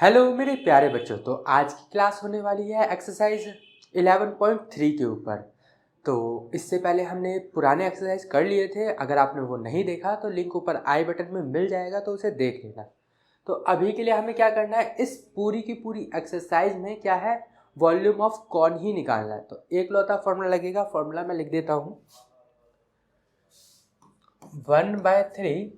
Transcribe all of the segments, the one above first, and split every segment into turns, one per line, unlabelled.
Hello मेरे प्यारे बच्चों। तो आज की क्लास होने वाली है एक्सरसाइज 11.3 के ऊपर। तो इससे पहले हमने पुराने एक्सरसाइज कर लिए थे। अगर आपने वो नहीं देखा तो लिंक ऊपर आई बटन में मिल जाएगा, तो उसे देख लेना। तो अभी के लिए हमें क्या करना है, इस पूरी की पूरी एक्सरसाइज में क्या है, वॉल्यूम ऑफ कॉन ही निकालना है। तो एक लौता फॉर्मूला लगेगा, फॉर्मूला मैं लिख देता हूँ। 1/3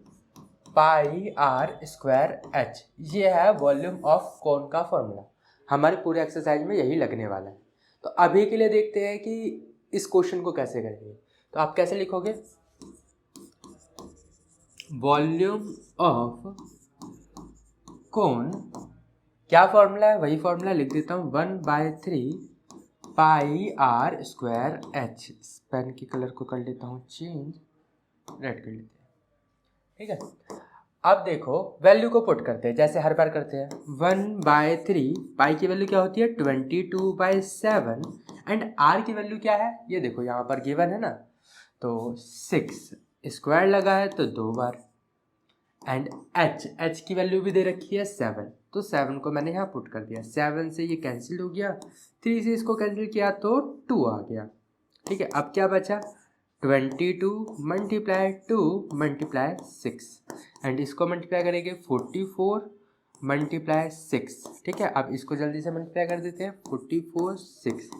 पाई आर स्क्वायर एच, ये है वॉल्यूम ऑफ कोन का फॉर्मूला। हमारे पूरे एक्सरसाइज में यही लगने वाला है। तो अभी के लिए देखते हैं कि इस क्वेश्चन को कैसे करेंगे। तो आप कैसे लिखोगे, वॉल्यूम ऑफ कोन, क्या फॉर्मूला है वही फॉर्मूला लिख देता हूँ, 1/3 pi R square H. Pen की कलर को कर लेता हूँ चेंज, रेड कर लेते हैं, ठीक है। अब देखो वैल्यू को पुट करते हैं जैसे हर बार करते हैं। 1/3 पाई की वैल्यू क्या होती है 22/7 एंड आर की वैल्यू क्या है, ये देखो यहाँ पर गिवन है ना, तो 6 स्क्वायर लगा है तो 2 बार, एंड एच की वैल्यू भी दे रखी है 7, तो 7 को मैंने यहाँ पुट कर दिया। 7 से ये कैंसिल हो गया, 3 से इसको कैंसिल किया तो 2 आ गया, ठीक है। अब क्या बचा, 22 मल्टीप्लाई 2 मल्टीप्लाई 6 एंड इसको मल्टीप्लाई करेंगे 44 मल्टीप्लाई 6, ठीक है। अब इसको जल्दी से मल्टीप्लाई कर देते हैं, 44 6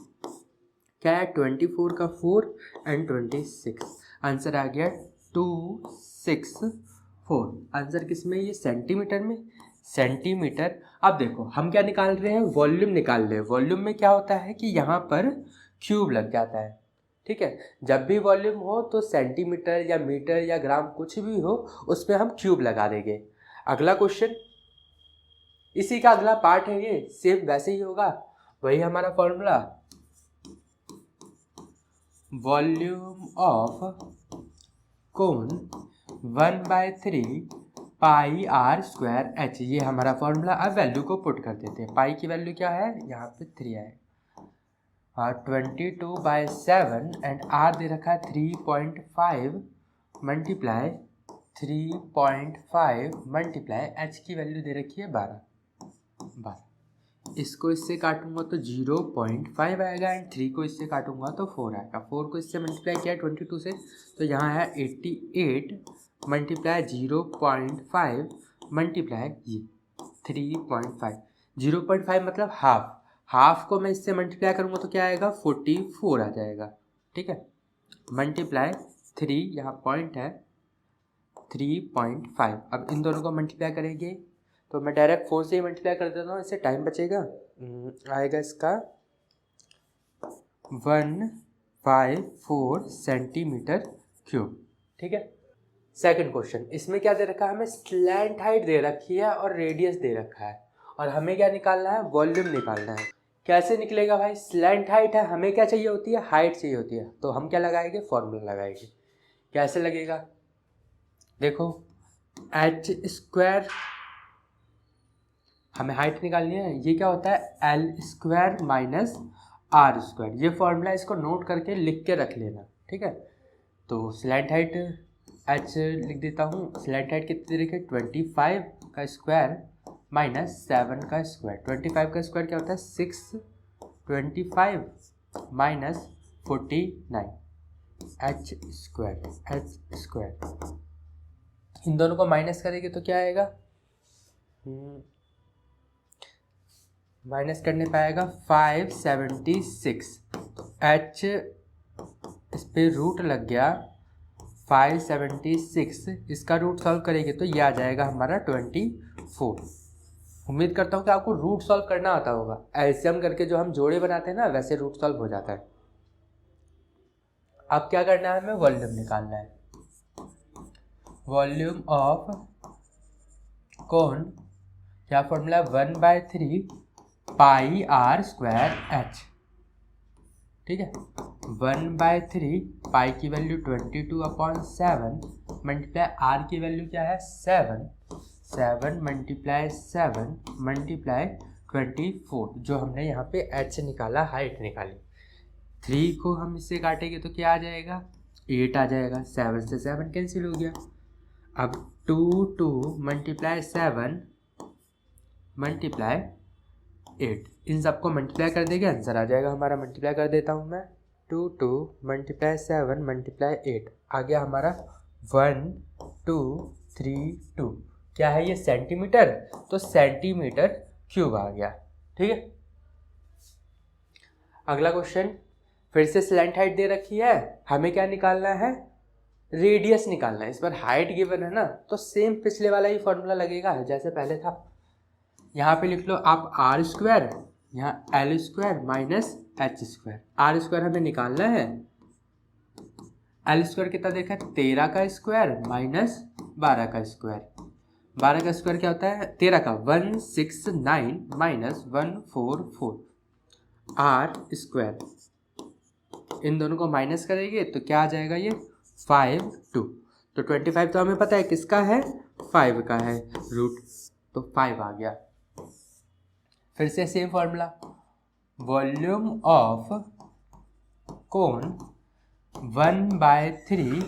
क्या है, 24 का 4 एंड 26, आंसर आ गया 264। आंसर किस में, ये सेंटीमीटर में, सेंटीमीटर। अब देखो हम क्या निकाल रहे हैं, वॉल्यूम निकाल रहे हैं। वॉल्यूम में क्या होता है कि यहाँ पर क्यूब लग जाता है, ठीक है। जब भी वॉल्यूम हो तो सेंटीमीटर या मीटर या ग्राम कुछ भी हो, उस पर हम क्यूब लगा देंगे। अगला क्वेश्चन इसी का अगला पार्ट है, ये सेम वैसे ही होगा, वही हमारा formula, volume of cone 1/3 pi R square H, ये हमारा फॉर्मूला। अब वैल्यू को पुट कर देते हैं। पाई की वैल्यू क्या है, यहाँ पे 3 है, 22/7 एंड आर दे रखा है 3.5 मल्टीप्लाई 3.5 मल्टीप्लाई एच की वैल्यू दे रखी है 12। इसको इससे काटूंगा तो 0.5 आएगा एंड 3 को इससे काटूंगा तो 4 आएगा। 4 को इससे मल्टीप्लाई किया 22 से, तो यहाँ है 88 मल्टीप्लाई 0.5 मल्टीप्लाई ये 3.5। 0.5 मतलब हाफ, हाफ को मैं इससे मल्टीप्लाई करूँगा तो क्या आएगा 44 आ जाएगा, ठीक है। मल्टीप्लाई 3, यहाँ पॉइंट है 3.5। अब इन दोनों को मल्टीप्लाई करेंगे तो मैं डायरेक्ट 4 से ही मल्टीप्लाई कर देता हूँ, इससे टाइम बचेगा। आएगा इसका 154 सेंटीमीटर क्यूब, ठीक है। सेकंड क्वेश्चन, इसमें क्या दे रखा है, हमें स्लैंट हाइट दे रखी है और रेडियस दे रखा है, और हमें क्या निकालना है, वॉल्यूम निकालना है। कैसे निकलेगा भाई, स्लैंट हाइट है, हमें क्या चाहिए होती है, हाइट चाहिए होती है, तो हम क्या लगाएंगे, फॉर्मूला लगाएंगे। कैसे लगेगा, देखो एच स्क्वायर, हमें हाइट निकालनी है, ये क्या होता है L square minus R square. ये फॉर्मूला इसको नोट करके लिख के रख लेना, ठीक है। तो स्लैंट हाइट एच लिख देता हूँ, स्लैंट हाइट कितनी लिखे 25 का स्क्वायर माइनस 7 का स्क्वायर। 25 का स्क्वायर क्या होता है 6, 25 माइनस 49 एच स्क्वायर। इन दोनों को माइनस करेंगे तो क्या आएगा, माइनस करने पाएगा 576, तो एच इस पे रूट लग गया 576, इसका रूट सॉल्व करेंगे तो ये आ जाएगा हमारा 24। उम्मीद करता हूँ कि आपको रूट सॉल्व करना आता होगा। एलसीएम करके जो हम जोड़े बनाते हैं ना, वैसे रूट सॉल्व हो जाता है। अब क्या करना है, हमें वॉल्यूम निकालना है। वॉल्यूम ऑफ कोन, क्या formula 1/3 pi R square H, ठीक है। 1/3 पाई की वैल्यू 22/7 मल्टीप्लाई आर की वैल्यू क्या है 7 मल्टीप्लाई 7 मल्टीप्लाई 24, जो हमने यहाँ पे एच निकाला, हाइट निकाली। 3 को हम इससे काटेंगे तो क्या आ जाएगा 8 आ जाएगा, 7 से 7 कैंसिल हो गया। अब 2 मल्टीप्लाई 7 मल्टीप्लाई 8, इन सबको मल्टीप्लाई कर देंगे आंसर आ जाएगा हमारा। मल्टीप्लाई कर देता हूँ मैं, 2 2 मल्टीप्लाई 7 मल्टीप्लाई 8 आ गया हमारा 1232। क्या है ये? सेंटीमीटर, तो सेंटीमीटर क्यूब आ गया। ठीक है, अगला क्वेश्चन, फिर से स्लैंट हाइट दे रखी है, हमें क्या निकालना है? रेडियस निकालना है। इस बार हाइट गिवन है ना, तो सेम पिछले वाला ही फॉर्मूला लगेगा जैसे पहले था। यहाँ पे लिख लो आप आर स्क्वायर, यहाँ L square minus H square. R square हमें निकालना है, एल स्क्वायर कितना देखा? 13 का स्क्वायर माइनस 12 का स्क्वायर। 12 का स्क्वायर क्या होता है? 13 का 169 माइनस 144 आर स्क्वायर। इन दोनों को माइनस करेंगे तो क्या आ जाएगा? ये 52। तो 25 तो हमें पता है किसका है? 5 का है रूट, तो 5 आ गया। फिर से same formula, volume of cone 1/3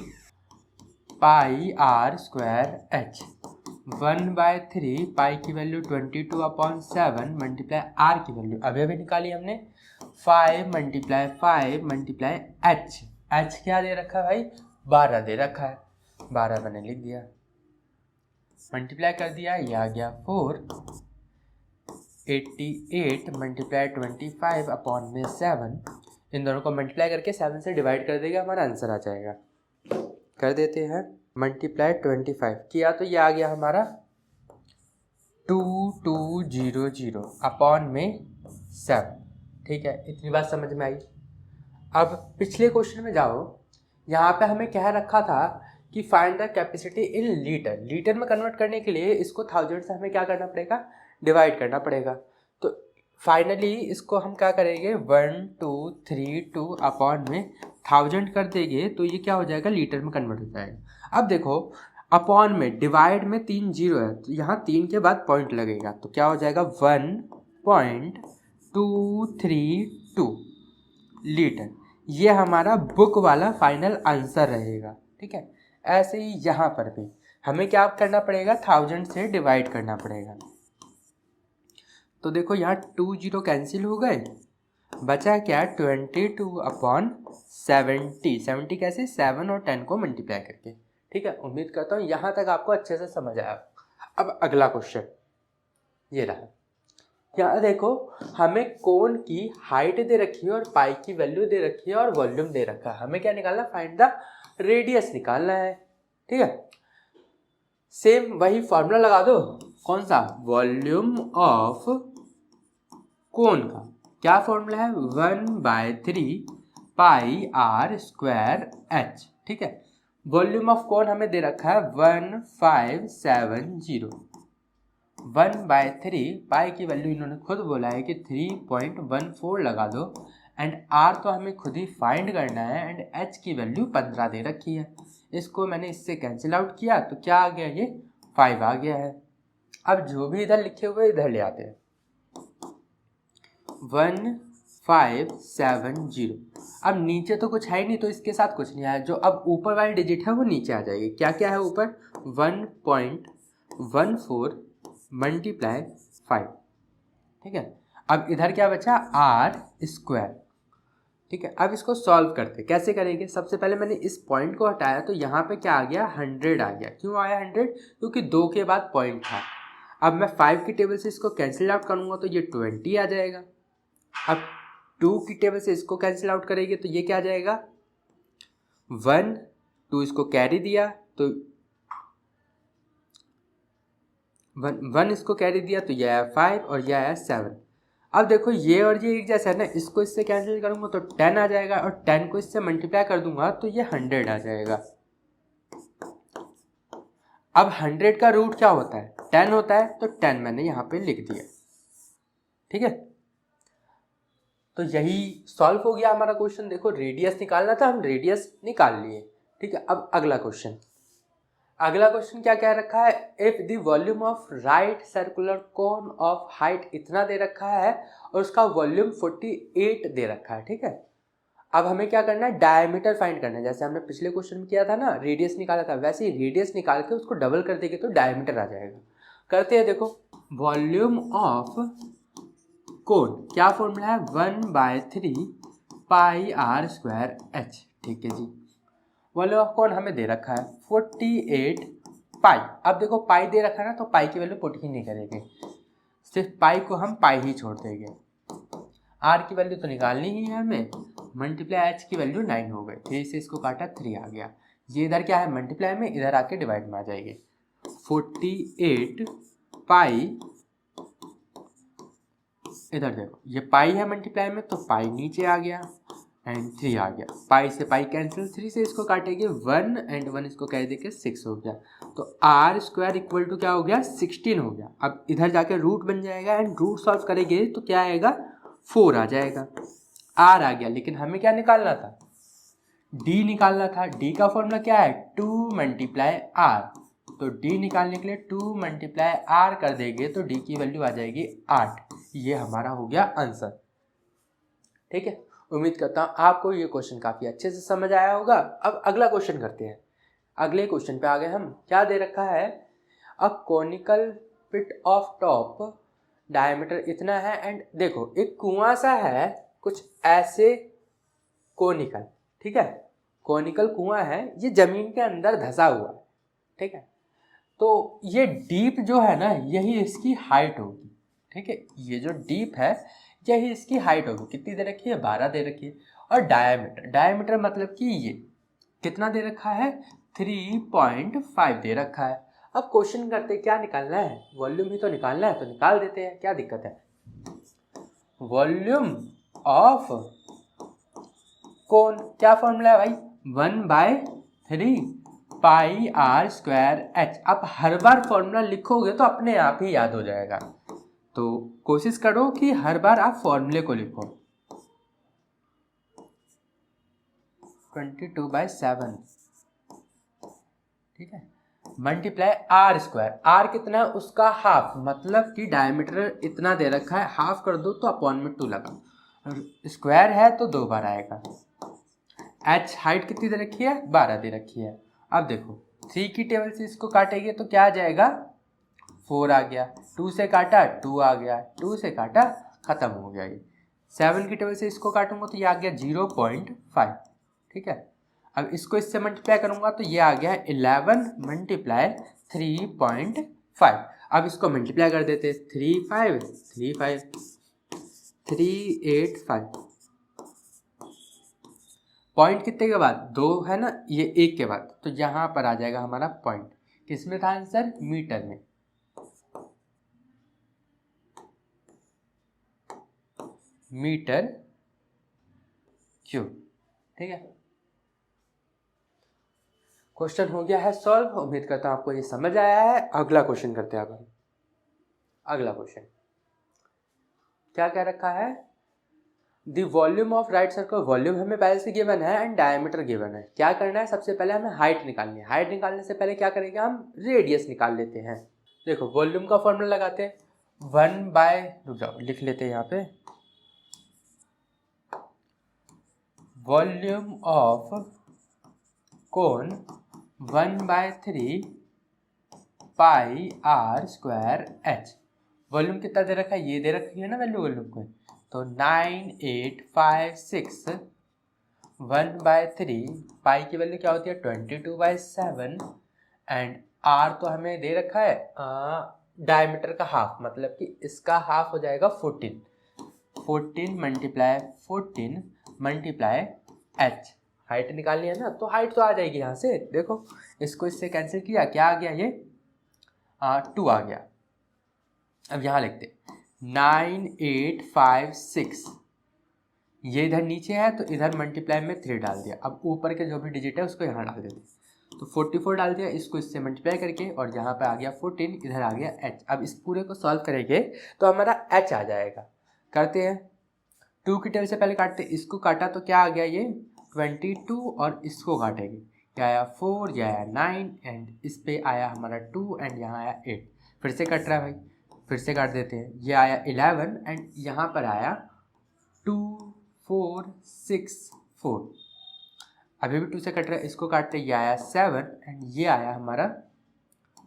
pi R square H. 1/3 pi की वैल्यू 22/7 मल्टीप्लाई आर की वैल्यू अभी निकाली हमने 5 मल्टीप्लाई 5 मल्टीप्लाई एच। एच क्या दे रखा है भाई? 12 दे रखा है, 12 मैंने लिख दिया, मल्टीप्लाई कर दिया, ये आ गया 488 मल्टीप्लाई 25/7। इन दोनों को मल्टीप्लाई करके 7 से डिवाइड कर देगा, हमारा आंसर आ जाएगा। कर देते हैं, मल्टीप्लाई 25 किया तो ये आ गया हमारा 2200/7। ठीक है, इतनी बात समझ में आई। अब पिछले क्वेश्चन में जाओ, यहाँ पे हमें कह रखा था कि find the capacity in litre. Litre में कन्वर्ट करने के लिए इसको 1000 से हमें क्या करना पड़ेगा? डिवाइड करना पड़ेगा। तो फाइनली इसको हम क्या करेंगे? 1232/1000 कर देंगे तो ये क्या हो जाएगा? लीटर में कन्वर्ट हो जाएगा। अब देखो, अपॉन में डिवाइड में 3 जीरो है, तो यहाँ 3 के बाद पॉइंट लगेगा, तो क्या हो जाएगा? 1.232 लीटर। ये हमारा बुक वाला फाइनल आंसर रहेगा। ठीक है, ऐसे ही यहाँ पर भी हमें क्या करना पड़ेगा? 1000 से डिवाइड करना पड़ेगा। तो देखो यहाँ 2 जीरो कैंसिल हो गए, बचा क्या? 22/70। 70 कैसे? 7 और 10 को मल्टीप्लाई करके। ठीक है, उम्मीद करता हूँ यहाँ तक आपको अच्छे से समझ आया। अब अगला क्वेश्चन ये रहा। यहाँ देखो, हमें कोन की हाइट दे रखी है और पाई की वैल्यू दे रखी है और वॉल्यूम दे रखा है। हमें क्या निकालना? फाइंड द रेडियस निकालना है। ठीक है, सेम वही फॉर्मूला लगा दो। कौन सा? वॉल्यूम ऑफ कोन का क्या फॉर्मूला है? 1/3 पाई आर स्क्वायर एच। ठीक है, वॉल्यूम ऑफ कोन हमें दे रखा है 1570। 1/3 पाई की वैल्यू इन्होंने खुद बोला है कि 3.14 लगा दो, एंड आर तो हमें खुद ही फाइंड करना है, एंड एच की वैल्यू 15 दे रखी है। इसको मैंने इससे कैंसिल आउट किया तो क्या आ गया? ये 5 आ गया है। अब जो भी इधर लिखे हुए इधर ले आते हैं, 1570। अब नीचे तो कुछ है ही नहीं, तो इसके साथ कुछ नहीं आया। जो अब ऊपर वाली डिजिट है वो नीचे आ जाएगी। क्या क्या है ऊपर? 1.14 मल्टीप्लाई 5। ठीक है, अब इधर क्या बचा? R square. ठीक है, अब इसको सॉल्व करते कैसे करेंगे? सबसे पहले मैंने इस पॉइंट को हटाया तो यहाँ पे क्या आ गया? 100 आ गया। क्यों आया 100? क्योंकि 2 के बाद पॉइंट था। अब मैं 5 की टेबल से इसको कैंसिल आउट करूँगा तो ये 20 आ जाएगा। अब 2 की टेबल से इसको कैंसिल आउट करेंगे तो ये क्या आ जाएगा? 1, 2 इसको कैरी दिया तो 1 इसको कैरी दिया तो यह आया 5 और यह आया 7। अब देखो ये और ये एक जैसा है ना, इसको इससे कैंसिल करूँगा तो 10 आ जाएगा, और 10 को इससे मल्टीप्लाई कर दूंगा तो ये 100 आ जाएगा। अब 100 का रूट क्या होता है? 10 होता है, तो 10 मैंने यहाँ पे लिख दिया। ठीक है, तो यही सॉल्व हो गया हमारा क्वेश्चन। देखो, रेडियस निकालना था, हम रेडियस निकाल लिए। ठीक है, अब अगला क्वेश्चन क्या कह रखा है? If the volume of right circular cone of height इतना दे रखा है और उसका वॉल्यूम 48 दे रखा है। ठीक है, अब हमें क्या करना है? डायमीटर फाइंड करना है। जैसे हमने पिछले क्वेश्चन में किया था ना, रेडियस निकाला था, वैसे ही रेडियस निकाल के उसको डबल कर देंगे तो डायमीटर आ जाएगा। करते हैं, देखो वॉल्यूम ऑफ कोन क्या फॉर्मूला है, 1/3 पाई आर स्क्वायर एच। ठीक है जी, वॉल्यूम ऑफ कोन हमें दे रखा है 48 पाई। अब देखो पाई दे रखा है ना, तो पाई की वैल्यू पुट ही नहीं करेंगे, सिर्फ पाई को हम पाई ही छोड़ देंगे। आर की वैल्यू तो निकालनी ही है हमें, मल्टीप्लाई एच की वैल्यू 9 हो गई, 3 से इसको काटा 3 आ गया। ये इधर क्या है मल्टीप्लाई में, इधर आके डिवाइड में आ जाएगी। 48 पाई, इधर देखो ये पाई है मल्टीप्लाई में, तो पाई नीचे आ गया एंड 3 आ गया। पाई से पाई कैंसिल, 3 से इसको काटेंगे 1 एंड 1 इसको कह देंगे 6 हो गया। तो आर स्क्वायर इक्वल टू क्या हो गया 16 हो गया। अब इधर जाके रूट बन जाएगा एंड रूट सॉल्व करेंगे तो क्या आएगा 4 आ जाएगा। आर आ गया, लेकिन हमें क्या निकालना था, डी निकालना था। डी का फॉर्मूला क्या है 2 मल्टीप्लाई आर, तो डी निकालने के लिए 2 मल्टीप्लाई आर कर देंगे तो डी की वैल्यू आ जाएगी 8। ये हमारा हो गया आंसर। ठीक है, उम्मीद करता हूँ आपको ये क्वेश्चन काफ़ी अच्छे से समझ आया होगा। अब अगला क्वेश्चन करते हैं। अगले क्वेश्चन पे आ गए हम। क्या दे रखा है, a conical pit of top diameter इतना है एंड देखो एक कुआं सा है कुछ ऐसे कॉनिकल, ठीक है, कॉनिकल कुआं है, ये जमीन के अंदर धंसा हुआ है। ठीक है, तो ये डीप जो है ना यही इसकी हाइट होगी। ठीक है, ये जो डीप है यही इसकी हाइट होगी। कितनी दे रखी है 12 दे रखी है। और डायमीटर, डायमीटर मतलब कि ये कितना दे रखा है 3.5 दे रखा है। अब क्वेश्चन करते क्या निकालना है, वॉल्यूम ही तो निकालना है, तो निकाल देते हैं, क्या दिक्कत है। वॉल्यूम ऑफ कोन क्या फॉर्मूला है भाई 1/3 पाई आर स्क्वायर एच। आप हर बार फॉर्मूला लिखोगे तो अपने आप ही याद हो जाएगा, तो कोशिश करो कि हर बार आप फॉर्मूले को लिखो। 22/7, ठीक है, मल्टीप्लाई आर स्क्वायर, आर कितना है उसका हाफ, मतलब कि डायमीटर इतना दे रखा है, हाफ कर दो तो अपॉन में 2 लगा, स्क्वायर है तो 2 बार आएगा। एच हाइट कितनी दे रखी है 12 दे रखी है। अब देखो 3 की टेबल से इसको काटेंगे तो क्या आ जाएगा 4 आ गया, 2 से काटा 2 आ गया, 2 से काटा खत्म हो गया। ये 7 की टेबल से इसको काटूंगा तो ये आ गया 0.5। ठीक है, अब इसको इससे मल्टीप्लाई करूंगा तो ये आ गया 11 मल्टीप्लाई 3.5। अब इसको मल्टीप्लाई कर देते 3 5 3 5 385। पॉइंट कितने के बाद 2 है ना, ये 1 के बाद, तो यहाँ पर आ जाएगा हमारा पॉइंट। किसमें था आंसर मीटर में। Metre cube. ठीक है, क्वेश्चन हो गया है सॉल्व। उम्मीद करता हूं आपको ये समझ आया है। अगला क्वेश्चन करते हैं। अब अगला क्वेश्चन क्या कह रखा है, the volume of right circle, volume हमें पहले से गिवन है एंड डायमीटर गिवन है। क्या करना है, सबसे पहले हमें हाइट निकालनी है। हाइट निकालने से पहले क्या करेंगे, हम रेडियस निकाल लेते हैं। देखो वॉल्यूम का फॉर्मूला लगाते हैं 1 बाय, रुक जाओ लिख लेते हैं यहाँ पे, volume of cone 1/3 pi R square H. Volume कितना दे रखा है, ये दे रखी है ना वैल्यू वॉल्यूम को, तो 9856 1/3 पाई की वैल्यू क्या होती है 22/7 एंड आर तो हमें दे रखा है डायमीटर का हाफ, मतलब कि इसका हाफ हो जाएगा 14 मल्टीप्लाई 14 मल्टीप्लाई एच। हाइट निकालनी है ना, तो हाइट तो आ जाएगी यहाँ से। देखो इसको इससे कैंसिल किया, क्या आ गया ये 2 आ गया। अब यहाँ लिखते 9856, ये इधर नीचे है तो इधर मल्टीप्लाई में 3 डाल दिया। अब ऊपर के जो भी डिजिट है उसको यहाँ डाल देते, तो 44 डाल दिया, इसको इससे मल्टीप्लाई करके, और यहाँ पे आ गया 14, इधर आ गया h। अब इस पूरे को सॉल्व करेंगे तो हमारा h आ जाएगा। करते हैं 2 की टेबल से पहले काटते, इसको काटा तो क्या आ गया ये 22, और इसको काटेंगे, क्या आया 4, ये आया 9 एंड इस पे आया हमारा 2 एंड यहाँ आया 8। फिर से कट रहा है भाई, फिर से काट देते हैं, ये आया 11 एंड यहाँ पर आया 2 4 6 4। अभी भी 2 से कट रहा है, इसको काटते ये आया 7 एंड ये आया हमारा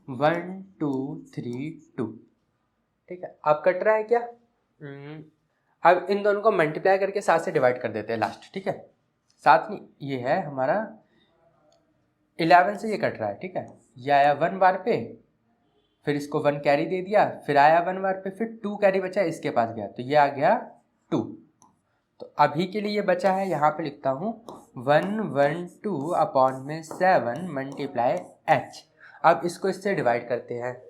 1 2 3 2। ठीक है, अब कट रहा है क्या? अब इन दोनों को मल्टीप्लाई करके 7 से डिवाइड कर देते हैं लास्ट। ठीक है, 7 नहीं, ये है हमारा 11 से ये कट रहा है। ठीक है, ये आया 1 बार पे, फिर इसको 1 कैरी दे दिया, फिर आया 1 बार पे, फिर 2 कैरी बचा, इसके पास गया तो ये आ गया 2। तो अभी के लिए ये बचा है, यहाँ पे लिखता हूँ 1 1 2 अपॉन में 7 मल्टीप्लाई h। अब इसको इससे डिवाइड करते हैं,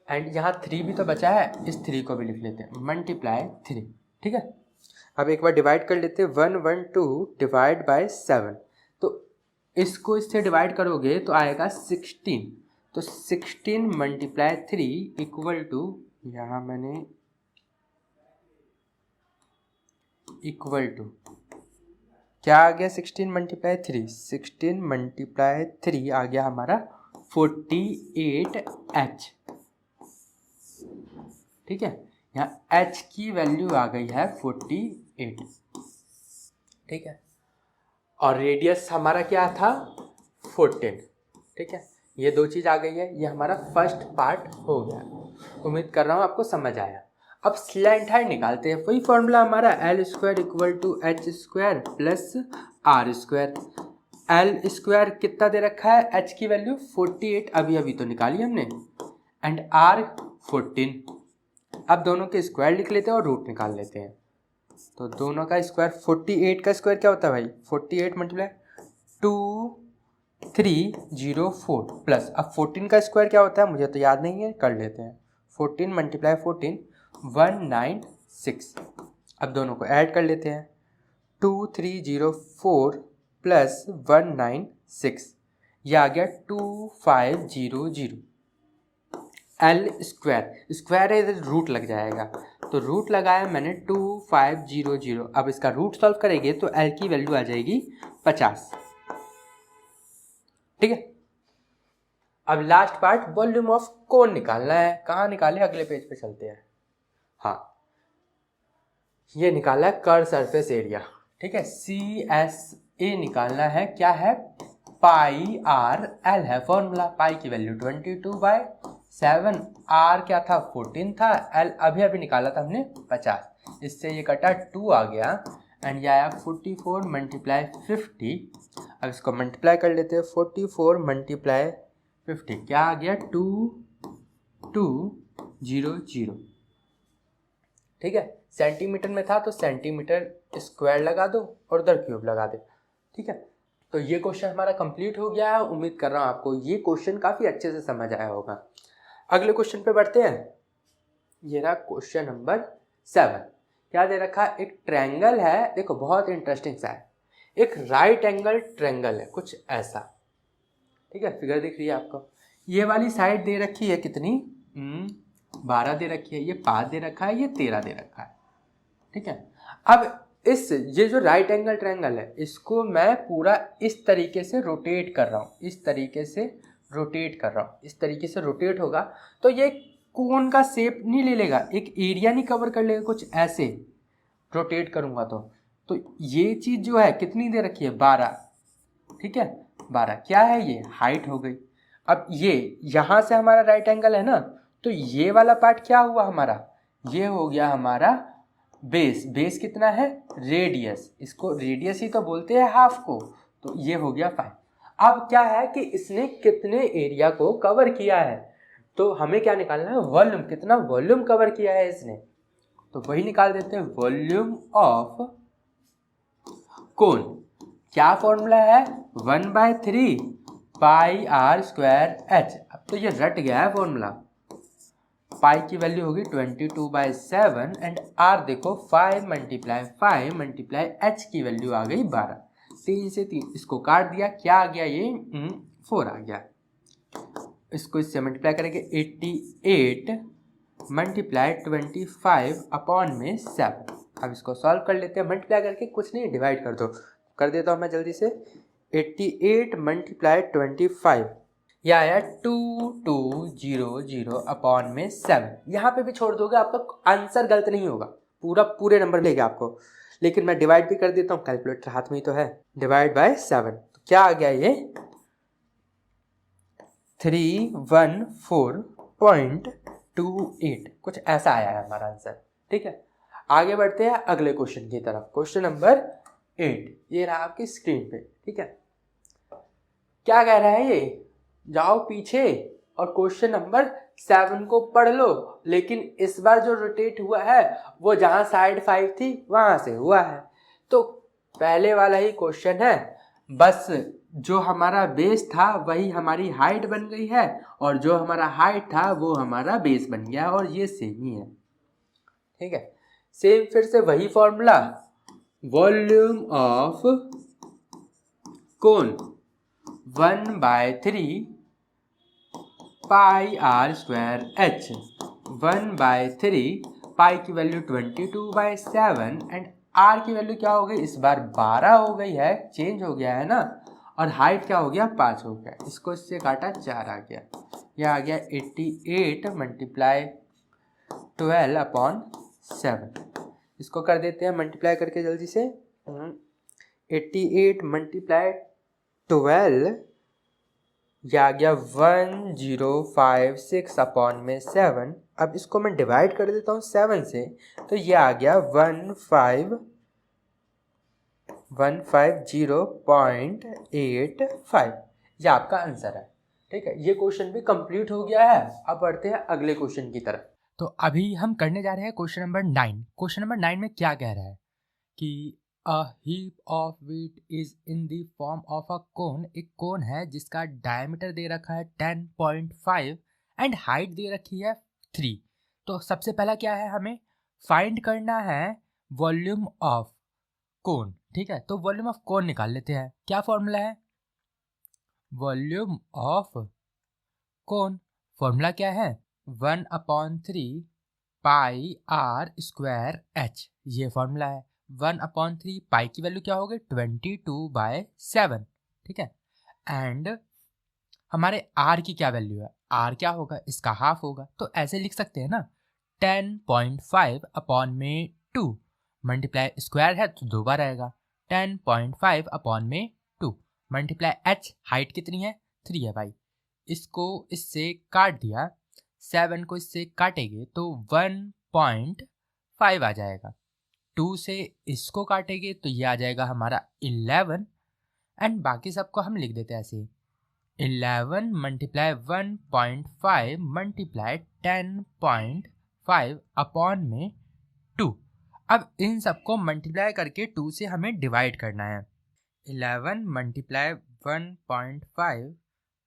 एंड यहाँ 3 भी तो बचा है, इस 3 को भी लिख लेते हैं मल्टीप्लाई 3। ठीक है, अब एक बार डिवाइड कर लेते हैं, 1 1 2 डिवाइड बाय 7। तो इसको इससे डिवाइड करोगे तो आएगा 16। तो 16 मल्टीप्लाई 3 इक्वल टू, यहाँ मैंने इक्वल टू क्या आ गया, 16 मल्टीप्लाई 3, 16 मल्टीप्लाई 3 आ गया हमारा 48h। ठीक है, यहाँ h की वैल्यू आ गई है 48। ठीक है, और रेडियस हमारा क्या था 14। ठीक है, ये दो चीज़ आ गई है, ये हमारा फर्स्ट पार्ट हो गया। उम्मीद कर रहा हूँ आपको समझ आया। अब स्लैंट हाइट निकालते हैं, वही फॉर्मूला हमारा L square equal to H square plus R square. L square कितना दे रखा है, एच की वैल्यू 48 अभी अभी तो निकाली हमने, एंड आर 14। अब दोनों के स्क्वायर लिख लेते हैं और रूट निकाल लेते हैं। तो दोनों का स्क्वायर, 48 का स्क्वायर क्या होता है भाई, 48 मल्टीप्लाई 2304 प्लस, अब 14 का स्क्वायर क्या होता है मुझे तो याद नहीं है, कर लेते हैं 14 मल्टीप्लाई 14 196। अब दोनों को ऐड कर लेते हैं, 2304 प्लस 196, यह आ गया 2500। एल स्क्वायर, स्क्वायर है इधर रूट लग जाएगा, तो रूट लगाया मैंने 2500। अब इसका रूट सॉल्व करेंगे तो एल की वैल्यू आ जाएगी 50। ठीक है, अब लास्ट पार्ट वॉल्यूम ऑफ कोन निकालना है। कहाँ निकाले, अगले पेज पे चलते हैं। हाँ, ये निकाला है कर्व सरफेस एरिया। ठीक है, CSA निकालना है, क्या है, पाई आर एल है फॉर्मूला। पाई की वैल्यू 22/7, आर क्या था 14 था, एल अभी अभी निकाला था हमने 50। इससे ये कटा 2 आ गया, एंड ये आया 44 मल्टीप्लाई 50। अब इसको मल्टीप्लाई कर लेते हैं, 44 मल्टीप्लाई 50 क्या आ गया 2200। ठीक है, सेंटीमीटर में था तो सेंटीमीटर स्क्वायर लगा दो और उधर क्यूब लगा दे। ठीक है, तो ये क्वेश्चन हमारा कंप्लीट हो गया है। उम्मीद कर रहा हूँ आपको ये क्वेश्चन काफ़ी अच्छे से समझ आया होगा। अगले क्वेश्चन पे बढ़ते हैं। ये रहा क्वेश्चन नंबर 7। क्या दे रखा है, एक ट्रायंगल है, देखो बहुत इंटरेस्टिंग सा है, एक राइट एंगल ट्रायंगल है कुछ ऐसा। ठीक है, फिगर दिख रही है आपको, ये वाली साइड दे रखी है कितनी 12 दे रखी है, ये 5 दे रखा है, ये 13 दे रखा है। ठीक है, अब ये जो राइट एंगल ट्रायंगल है, इसको मैं पूरा इस तरीके से रोटेट कर रहा हूँ, इस तरीके से रोटेट कर रहा हूँ, इस तरीके से रोटेट होगा तो ये कोन का शेप नहीं ले लेगा, एक एरिया नहीं कवर कर लेगा, कुछ ऐसे रोटेट करूँगा तो ये चीज़ जो है कितनी दे रखी है 12। ठीक है, 12 क्या है, ये हाइट हो गई। अब ये यहाँ से हमारा राइट एंगल है ना, तो ये वाला पार्ट क्या हुआ हमारा, ये हो गया हमारा बेस। बेस कितना है, रेडियस, इसको रेडियस ही तो बोलते हैं हाफ को, तो ये हो गया 5। अब क्या है कि इसने कितने एरिया को कवर किया है, तो हमें क्या निकालना है, वॉल्यूम, कितना वॉल्यूम कवर किया है इसने, तो वही निकाल देते हैं, वॉल्यूम ऑफ कोन। क्या फॉर्मूला है, 1/3 पाई आर स्क्वायर एच। अब तो ये रट गया है फॉर्मूला। पाई की वैल्यू होगी 22/7, एंड आर देखो 5 मल्टीप्लाई 5 मल्टीप्लाई एच की वैल्यू आ गई 12। 3 से 3 इसको काट दिया, क्या आ गया, ये 4 आ गया। इसको इससे मल्टीप्लाई करेंगे, 88 मल्टीप्लाई 25 अपॉन में 7। अब इसको सॉल्व कर लेते हैं, मल्टीप्लाई करके कुछ नहीं डिवाइड कर दो, कर देता हूँ मैं जल्दी से। 88 मल्टीप्लाई 25, यह आया 2200 अपॉन में 7। यहाँ पे भी छोड़ दोगे आपका आंसर गलत नहीं होगा, पूरे नंबर मिलेगा आपको, लेकिन मैं डिवाइड भी कर देता हूँ, कैलकुलेटर हाथ में ही तो है, डिवाइड बाय 7। तो क्या आ गया, ये 314.28 कुछ ऐसा आया है हमारा आंसर। ठीक है, आगे बढ़ते हैं अगले क्वेश्चन की तरफ। क्वेश्चन नंबर 8 ये रहा आपकी स्क्रीन पे। ठीक है, क्या कह रहा है ये, जाओ पीछे और क्वेश्चन नंबर 7 को पढ़ लो, लेकिन इस बार जो रोटेट हुआ है वो जहां साइड 5 थी वहां से हुआ है। तो पहले वाला ही क्वेश्चन है, बस जो हमारा बेस था वही हमारी हाइट बन गई है, और जो हमारा हाइट था वो हमारा बेस बन गया, और ये सेम ही है। ठीक है, सेम फिर से वही formula, volume of cone 1/3 pi R square H. 1/3 pi की वैल्यू 22/7 एंड आर की वैल्यू क्या हो गई इस बार 12 हो गई है, चेंज हो गया है ना, और हाइट क्या हो गया 5 हो गया, इसको इससे काटा 4 आ गया, यह आ गया 88 मल्टीप्लाई 12/7। इसको कर देते हैं मल्टीप्लाई करके जल्दी से। 88 मल्टीप्लाई 12 यह आ गया 1056/7। अब इसको मैं डिवाइड कर देता हूँ 7 से, तो ये आ गया 1550.85। ये आपका आंसर है। ठीक है, ये क्वेश्चन भी कंप्लीट हो गया है। अब बढ़ते हैं अगले क्वेश्चन की तरफ। तो अभी हम करने जा रहे हैं क्वेश्चन नंबर 9। क्वेश्चन नंबर 9 में क्या कह रहा है कि A heap of wheat is in the form of a cone। एक कोन है जिसका डायमीटर दे रखा है 10.5 एंड हाइट दे रखी है 3। तो सबसे पहला क्या है, हमें फाइंड करना है वॉल्यूम ऑफ कोन। ठीक है, तो वॉल्यूम ऑफ कोन निकाल लेते हैं। क्या फॉर्मूला है, वॉल्यूम ऑफ कोन, फॉर्मूला क्या है 1/3 पाई आर स्क्वायर एच, ये फॉर्मूला है। 1/3 पाई की वैल्यू क्या हो गई 22/7। ठीक है, एंड हमारे आर की क्या वैल्यू है, आर क्या होगा इसका हाफ होगा, तो ऐसे लिख सकते हैं ना 10.5/2 मल्टीप्लाई स्क्वायर है तो 2 बार आएगा 10.5/2 मल्टीप्लाई एच, हाइट कितनी है 3 है भाई, इसको इससे काट दिया, 7 को इससे काटेंगे तो 1.5 आ जाएगा, 2 से इसको काटेंगे तो ये आ जाएगा हमारा 11 एंड बाकी सबको हम लिख देते हैं ऐसे 11 मल्टीप्लाई 1.5 मल्टीप्लाई 10.5/2। अब इन सबको मल्टीप्लाई करके 2 से हमें डिवाइड करना है। 11 मल्टीप्लाई 1.5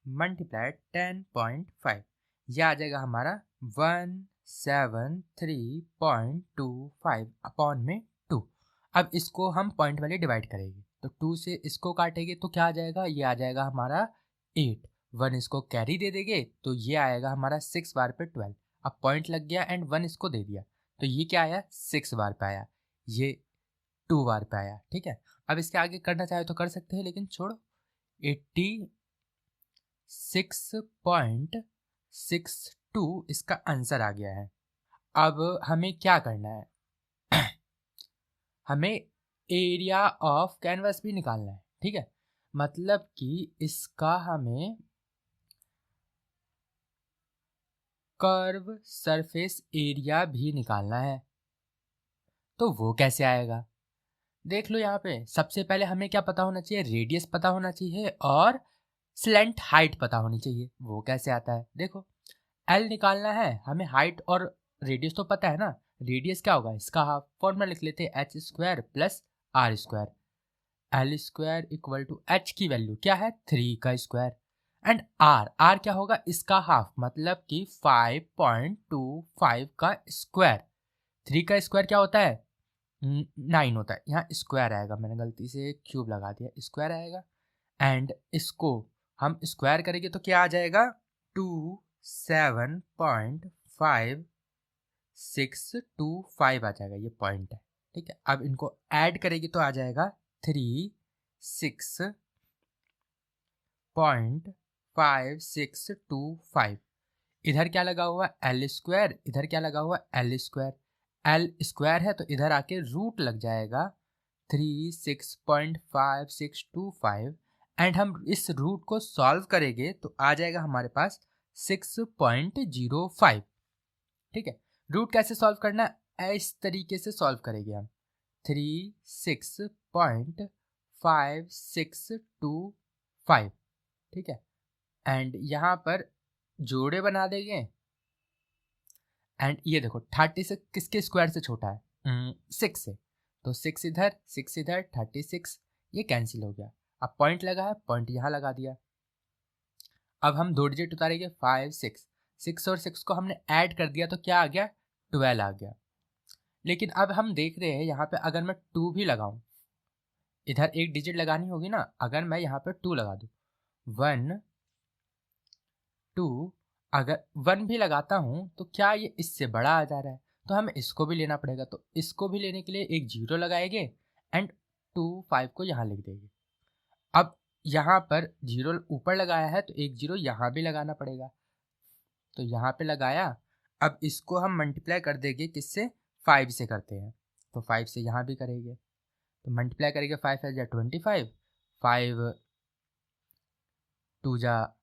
मल्टीप्लाई 10.5, यह आ जाएगा हमारा 173.25/2। अब इसको हम पॉइंट वाले डिवाइड करेंगे तो 2 से इसको काटेंगे तो क्या आ जाएगा, ये आ जाएगा हमारा 8। 1 इसको कैरी दे देंगे तो ये आएगा हमारा 6 बार पे 12। अब पॉइंट लग गया एंड 1 इसको दे दिया तो ये क्या आया 6 बार पे आया, ये 2 बार पे आया। ठीक है, अब इसके आगे करना चाहे तो कर सकते हैं, लेकिन छोड़ो। 86.62 इसका आंसर आ गया है। अब हमें क्या करना है हमें एरिया ऑफ कैनवास भी निकालना है। ठीक है, मतलब कि इसका हमें कर्व सरफेस एरिया भी निकालना है। तो वो कैसे आएगा, देख लो यहाँ पे। सबसे पहले हमें क्या पता होना चाहिए, रेडियस पता होना चाहिए और स्लेंट हाइट पता होनी चाहिए। वो कैसे आता है, देखो एल निकालना है हमें, हाइट और रेडियस तो पता है ना। रेडियस क्या होगा इसका हाफ, फॉर्मूला लिख लेते हैं H square plus R square. L square equal to H की वैल्यू क्या है 3 का स्क्वायर एंड आर क्या होगा इसका हाफ, मतलब कि 5.25 का स्क्वायर। 3 का स्क्वायर क्या होता है 9 होता है, यहाँ स्क्वायर आएगा, मैंने गलती से क्यूब लगा दिया, स्क्वायर आएगा एंड इसको हम स्क्वायर करेंगे तो क्या आ जाएगा 27.5625 आ जाएगा, ये पॉइंट है। ठीक है, अब इनको ऐड करेंगे तो आ जाएगा 36.5625। इधर क्या लगा हुआ एल स्क्वायर, इधर क्या लगा हुआ एल स्क्वायर, एल स्क्वायर है तो इधर आके रूट लग जाएगा 36.5625 एंड हम इस रूट को सॉल्व करेंगे तो आ जाएगा हमारे पास 6.05। ठीक है, रूट कैसे सॉल्व करना है, इस तरीके से सॉल्व करेंगे हम 36.5625। ठीक है, एंड यहाँ पर जोड़े बना देंगे। एंड ये देखो 36 किसके स्क्वायर से छोटा है, 6 से, तो 6 इधर 6 इधर 36, ये कैंसिल हो गया। अब पॉइंट लगा है, पॉइंट यहाँ लगा दिया। अब हम 2 डिजिट उतारेंगे 5 6 और 6 को हमने ऐड कर दिया तो क्या आ गया, 12 आ गया। लेकिन अब हम देख रहे हैं यहाँ पे अगर मैं 2 भी लगाऊं, इधर एक डिजिट लगानी होगी ना, अगर मैं यहाँ पे 2 लगा दूं 1 2, अगर 1 भी लगाता हूँ तो क्या ये इससे बड़ा आ जा रहा है, तो हमें इसको भी लेना पड़ेगा। तो इसको भी लेने के लिए एक 0 लगाएंगे एंड 2 5 को यहाँ लिख देंगे। अब यहाँ पर 0 ऊपर लगाया है तो एक 0 यहाँ भी लगाना पड़ेगा, तो यहाँ पे लगाया। अब इसको हम मल्टीप्लाई कर देंगे किससे, 5 से करते हैं, तो 5 से यहाँ भी करेंगे, तो मल्टीप्लाई करेंगे 5 जा 25, 5 2 जा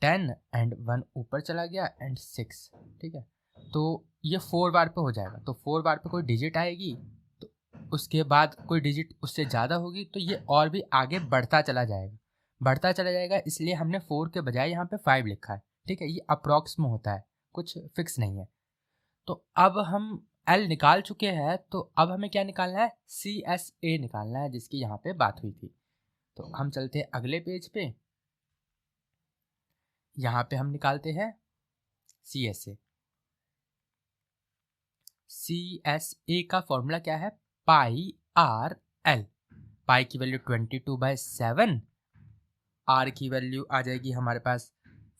10 एंड 1 ऊपर चला गया एंड 6। ठीक है, तो ये 4 बार पे हो जाएगा, तो 4 बार पे कोई डिजिट आएगी तो उसके बाद कोई डिजिट उससे ज़्यादा होगी तो ये और भी आगे बढ़ता चला जाएगा, इसलिए हमने 4 के बजाय यहाँ पे 5 लिखा है। ठीक है, ये अप्रॉक्स में होता है, कुछ फिक्स नहीं है। तो अब हम L निकाल चुके हैं, तो अब हमें क्या निकालना है, CSA निकालना है, जिसकी यहाँ पे बात हुई थी। तो हम चलते हैं अगले पेज पे, यहाँ पे हम निकालते हैं CSA। CSA का फॉर्मूला क्या है, पाई आर एल। पाई की वैल्यू 22/7, आर की वैल्यू आ जाएगी हमारे पास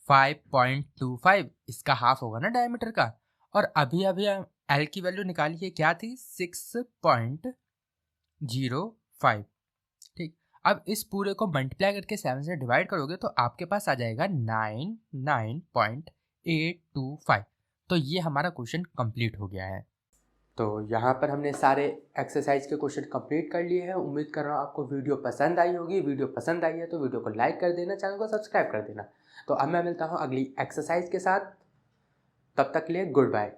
5.25, इसका हाफ होगा ना डायमीटर का। और अभी अभी एल की वैल्यू निकाली है, क्या थी, 6.05। ठीक, अब इस पूरे को मल्टीप्लाई करके 7 से डिवाइड करोगे तो आपके पास आ जाएगा 99.825। तो ये हमारा क्वेश्चन कंप्लीट हो गया है। तो यहाँ पर हमने सारे एक्सरसाइज के क्वेश्चन कंप्लीट कर लिए हैं। उम्मीद कर रहा हूँ आपको वीडियो पसंद आई होगी। वीडियो पसंद आई है तो वीडियो को लाइक कर देना, चैनल को सब्सक्राइब कर देना। तो अब मैं मिलता हूँ अगली एक्सरसाइज के साथ, तब तक के लिए गुड बाय।